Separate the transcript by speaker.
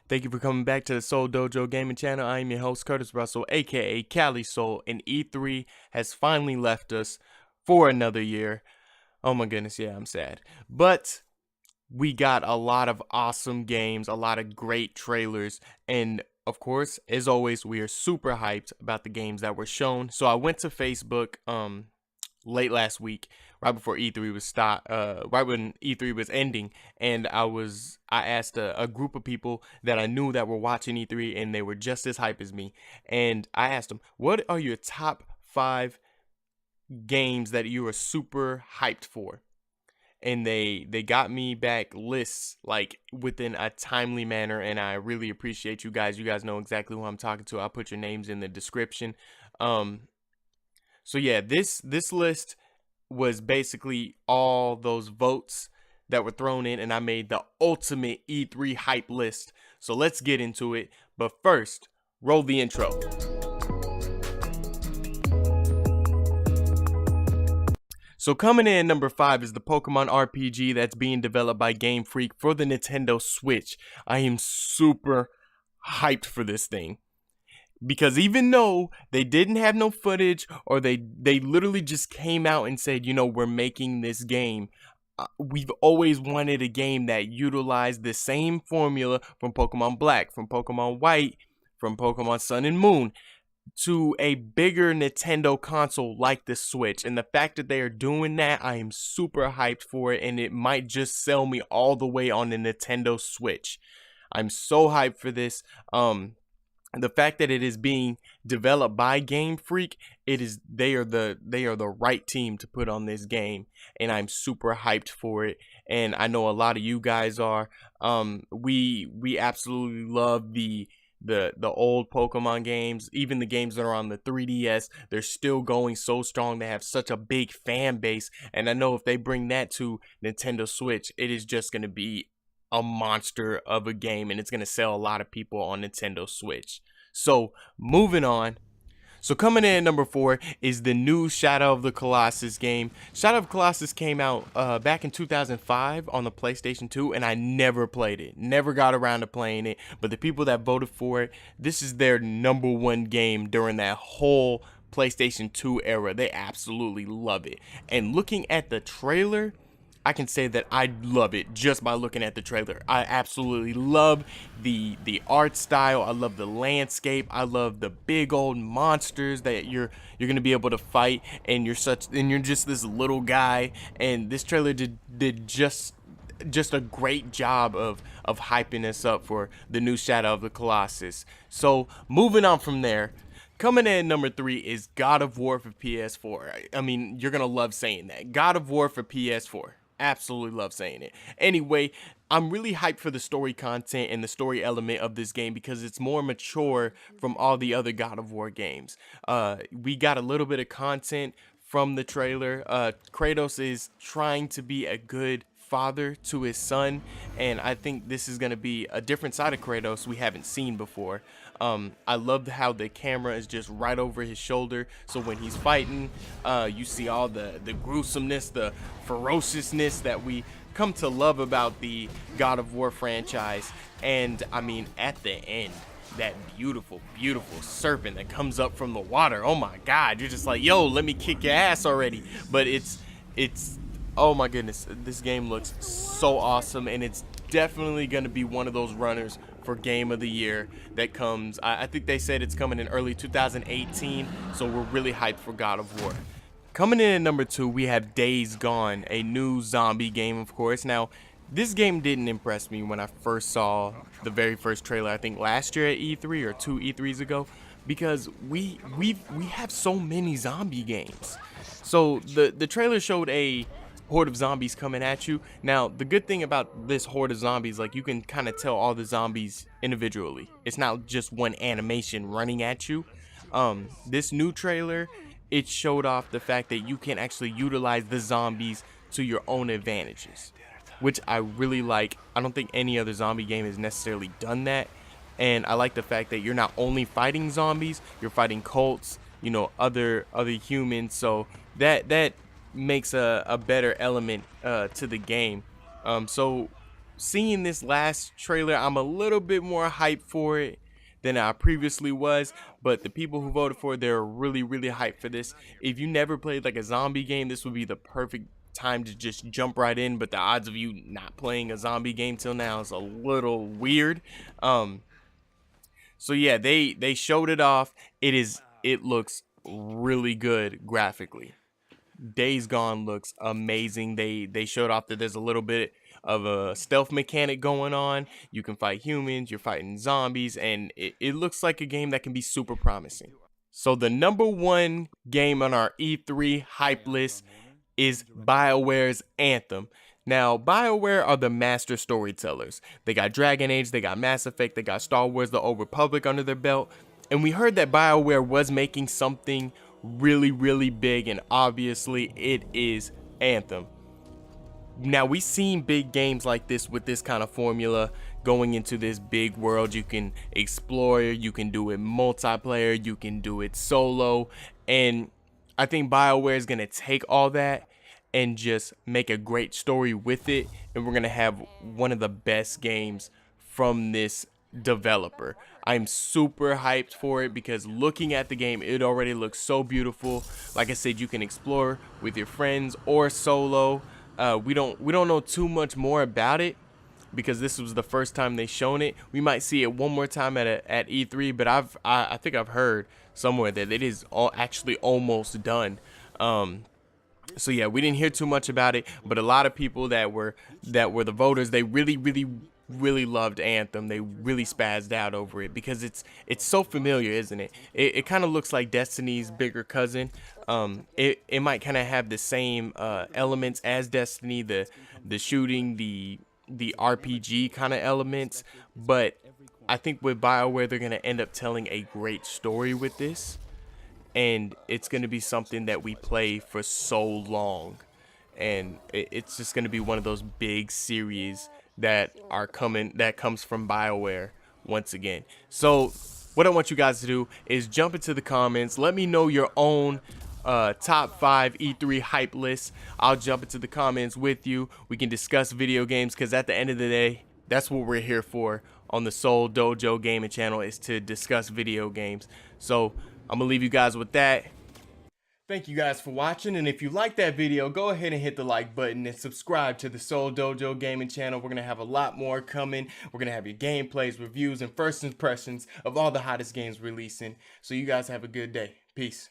Speaker 1: Thank you for coming back to the Soul Dojo Gaming Channel. I am your host, Curtis Russell, aka Cali Soul, and E3 has finally left us for another year. Oh my goodness, yeah, I'm sad. But we got a lot of awesome games, a lot of great trailers, and of course, as always, we are super hyped about the games that were shown. So I went to Facebook late last week, right before E3 was right when E3 was ending, and I asked a group of people that I knew that were watching E3, and they were just as hype as me. And I asked them, "What are your top 5 games that you are super hyped for?" And they got me back lists like within a timely manner, and I really appreciate you guys. You guys know exactly who I'm talking to. I'll put your names in the description. So yeah, this list was basically all those votes that were thrown in, and I made the ultimate E3 hype list. So let's get into it. But first, roll the intro. So coming in number 5 is the Pokemon RPG that's being developed by Game Freak for the Nintendo Switch. I am super hyped for this thing. Because even though they didn't have no footage, or they literally just came out and said, we're making this game, we've always wanted a game that utilized the same formula from Pokemon Black, from Pokemon White, from Pokemon Sun and Moon, to a bigger Nintendo console like the Switch. And the fact that they are doing that, I am super hyped for it, and it might just sell me all the way on the Nintendo Switch. I'm so hyped for this. The fact that it is being developed by Game Freak, they are the right team to put on this game, and I'm super hyped for it. And I know a lot of you guys are. We absolutely love the old Pokemon games, even the games that are on the 3DS. They're still going so strong. They have such a big fan base, and I know if they bring that to Nintendo Switch, it is just going to be a monster of a game, and it's going to sell a lot of people on Nintendo Switch. So moving on. So coming in at number 4 is the new Shadow of the Colossus game. Shadow of the Colossus came out back in 2005 on the PlayStation 2, and I never played it. Never got around to playing it. But the people that voted for it, this is their number 1 game during that whole PlayStation 2 era. They absolutely love it. And looking at the trailer, I can say that I love it just by looking at the trailer. I absolutely love the art style. I love the landscape. I love the big old monsters that you're gonna be able to fight, and you're just this little guy. And this trailer did just a great job of hyping us up for the new Shadow of the Colossus. So moving on from there. Coming in at number 3 is God of War for PS4. I mean, you're gonna love saying that. God of War for PS4. Absolutely love saying it. Anyway, I'm really hyped for the story content and the story element of this game because it's more mature from all the other God of War games. We got a little bit of content from the trailer. Kratos is trying to be a good father to his son, and I think this is going to be a different side of Kratos we haven't seen before. I love how the camera is just right over his shoulder, so when he's fighting, you see all the gruesomeness, the ferociousness that we come to love about the God of War franchise. And I mean, at the end, that beautiful serpent that comes up from the water, oh my god, you're just like, yo, let me kick your ass already. But it's oh my goodness, this game looks so awesome, and it's definitely going to be one of those runners for Game of the Year that comes. I think they said it's coming in early 2018, so we're really hyped for God of War. Coming in at number 2, we have Days Gone, a new zombie game, of course. Now, this game didn't impress me when I first saw the very first trailer, I think last year at E3 or 2 E3s ago, because we have so many zombie games. So the trailer showed a horde of zombies coming at you. Now, the good thing about this horde of zombies, like, you can kind of tell all the zombies individually. It's not just one animation running at you. This new trailer, it showed off the fact that you can actually utilize the zombies to your own advantages, which I really like. I don't think any other zombie game has necessarily done that. And I like the fact that you're not only fighting zombies, you're fighting cults, other humans. So that makes a better element to the game. So seeing this last trailer, I'm a little bit more hyped for it than I previously was, but the people who voted for it, they're really, really hyped for this. If you never played like a zombie game, this would be the perfect time to just jump right in, but the odds of you not playing a zombie game till now is a little weird. So yeah, they showed it off. It looks really good graphically. Days Gone looks amazing. They showed off that there's a little bit of a stealth mechanic going on. You can fight humans, you're fighting zombies, and it looks like a game that can be super promising. So the number one game on our E3 hype list is BioWare's Anthem. Now, BioWare are the master storytellers. They got Dragon Age, they got Mass Effect, they got Star Wars: The Old Republic under their belt. And we heard that BioWare was making something really, really big, and obviously it is Anthem. Now, we've seen big games like this with this kind of formula going into this big world. You can explore, you can do it multiplayer, you can do it solo, and I think BioWare is going to take all that and just make a great story with it, and we're going to have one of the best games from this developer. I'm super hyped for it because looking at the game, it already looks so beautiful. Like I said, you can explore with your friends or solo. We don't know too much more about it because this was the first time they shown it. We might see it one more time at E3, but I think I've heard somewhere that it is actually almost done. So yeah, we didn't hear too much about it, but a lot of people that were the voters, they really loved Anthem. They really spazzed out over it because it's so familiar, isn't it? It kind of looks like Destiny's bigger cousin. It might kind of have the same elements as Destiny, the shooting, the RPG kind of elements, but I think with BioWare, they're gonna end up telling a great story with this, and it's gonna be something that we play for so long, and it's just gonna be one of those big series that comes from BioWare once again. So what I want you guys to do is jump into the comments. Let me know your own top 5 E3 hype lists. I'll jump into the comments with you. We can discuss video games because at the end of the day, that's what we're here for on the Seoul Dojo gaming channel, is to discuss video games. So I'm gonna leave you guys with that. Thank you guys for watching, and if you like that video, go ahead and hit the like button and subscribe to the Seoul Dojo gaming channel. We're gonna have a lot more coming. We're gonna have your gameplays, reviews, and first impressions of all the hottest games releasing. So you guys have a good day. Peace.